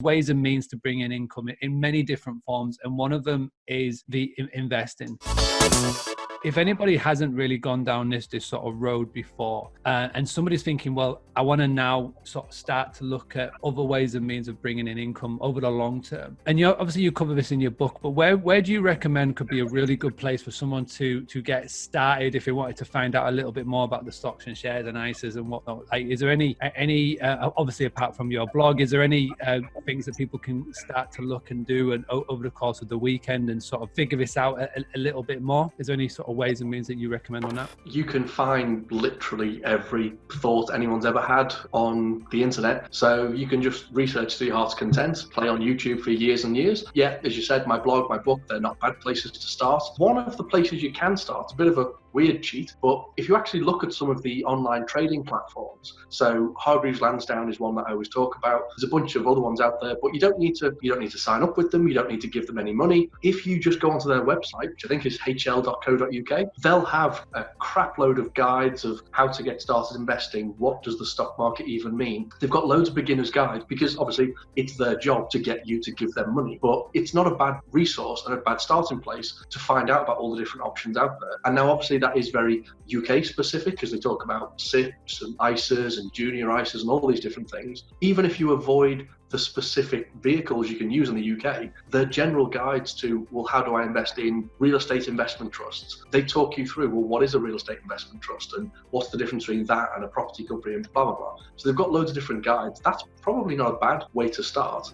ways and means to bring in income in many different forms, and one of them is the investing. If anybody hasn't really gone down this sort of road before, and somebody's thinking, well, I want to now sort of start to look at other ways and means of bringing in income over the long term. And obviously you cover this in your book, but where do you recommend could be a really good place for someone to get started if they wanted to find out a little bit more about the stocks and shares and ISAs and whatnot? Like, is there any obviously apart from your blog, is there any things that people can start to look and do and over the course of the weekend and sort of figure this out a little bit more? Is there any sort of ways and means that you recommend on that? You can find literally every thought anyone's ever had on the internet. So you can just research to your heart's content, play on YouTube for years and years. Yeah, as you said, my blog, my book, they're not bad places to start. One of the places you can start, a bit of a weird cheat, but if you actually look at some of the online trading platforms, so Hargreaves Lansdown is one that I always talk about. There's a bunch of other ones out there, but you don't need to sign up with them. You don't need to give them any money. If you just go onto their website, which I think is hl.co.uk, they'll have a crap load of guides of how to get started investing. What does the stock market even mean? They've got loads of beginners guides because obviously it's their job to get you to give them money, but it's not a bad resource and a bad starting place to find out about all the different options out there. And now obviously that is very UK specific because they talk about SIPs and ISAs and junior ISAs and all these different things. Even if you avoid the specific vehicles you can use in the UK, they're general guides to, well, how do I invest in real estate investment trusts? They talk you through, well, what is a real estate investment trust and what's the difference between that and a property company and blah, blah, blah. So they've got loads of different guides. That's probably not a bad way to start.